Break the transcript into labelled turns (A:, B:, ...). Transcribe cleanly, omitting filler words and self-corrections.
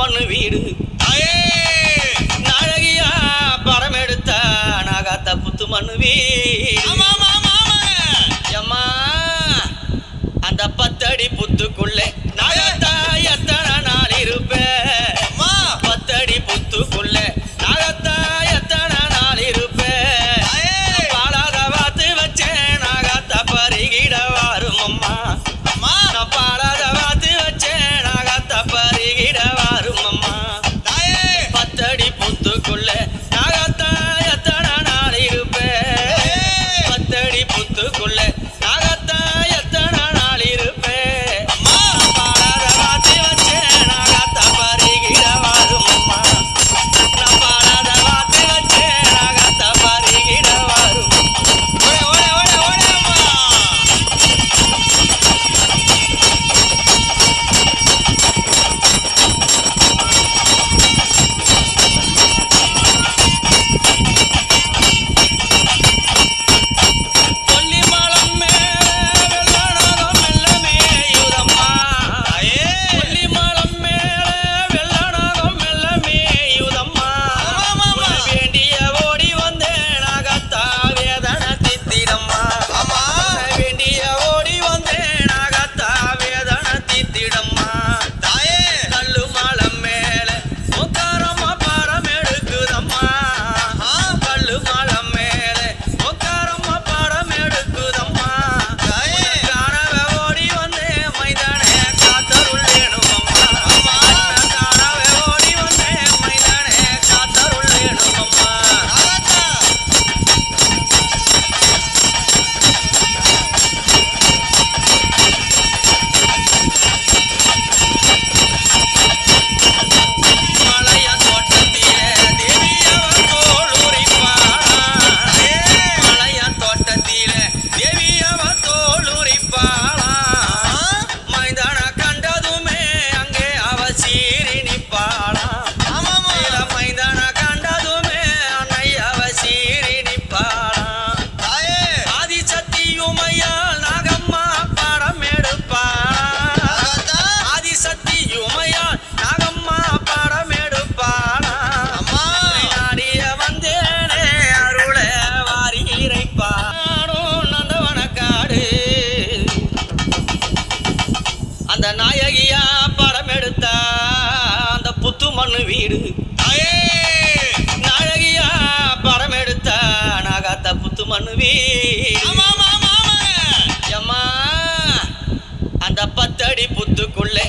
A: மண்ணு வீடு நாழகியா படம் எடுத்த நாகாத்த புத்து மண்ணு வீடு அம்மா அந்த 10 அடி புத்துக்குள்ளே நாகாத்தா எத்தனை நாள் இருப்பேன் 10 அடி புத்துக்குள்ளே நாகாத்தா எத்தனை நாள் இருப்பேன் பாடாத வாத்து வச்சேன் நாகாத்தா பருகிட வாரும் அம்மா நான் பாடாத வாத்து வச்சேன் நாகாத்தா பருகிட வாரும் அம்மா 10 அடி புத்துக்குள்ளே நாகாத்தா எத்தனை நாள் இருப்பேன் 10 அடி புத்துக்குள்ளே நாகாத்தா எத்தனை நாள் இருப்பேன் பாடாத வாத்து வச்சேன் நாகாத்தா பருகிட வாரும் அம்மா நான் பாடாத வாத்து வச்சேன் நாகாத்தா பருகிட வாரும் கொல்லிமலம் மேல வெள்ளநாகம் மெல்ல மேயுதம்மா கொல்லிமலம் மேல வெள்ளநாகம் மெல்ல மேயுதம்மா வேண்டிய ஓடி வந்தேன் நாகாத்தா வேதனை தித்திடம்மா வேண்டிய ஓடி வந்தேன் நாகாத்தா வேதனை தித்திடம்மா கல்லு மலம் மேல உக்காரம்மா பாடம் எடுக்குதம்மா கல்லு மலம் மேல உக்காரம்மா பாடம் எடுக்குதம்மா காணவே ஓடி வந்தேன் மைதானே காத்தருளேனும் அம்மா காணவே ஓடி வந்தேன் மைதானே காத்தருளேனும் அம்மா மலைய தோட்டத்திலே தேவியவ தோளுரிப்பாளா மலைய தோட்டத்திலே தேவியவ தோளுரிப்பாளா மைதான கண்டதுமே அங்கே அவ சீறி நிப்பாளா மைதான கண்டதுமே அன்னை அவ சீறி நிப்பாளா ஆதிசக்தியுமையால் நாகம்மா படம் எடுப்பாளா ஆதிசக்தியுமையால் நாகம்மா படம் எடுப்பாளா நாடிய வந்தேனே அருள வாரி இறைப்பாடும் நந்தவனக்காடு அந்த நாயகியா படம் எடுத்தா அந்த புத்து மண்ணு வீடு நாயகியா படம் எடுத்தா நாகாத்த புத்து மண்ணு வீடு அம்மா அந்த 10 அடி புத்துக்குள்ளே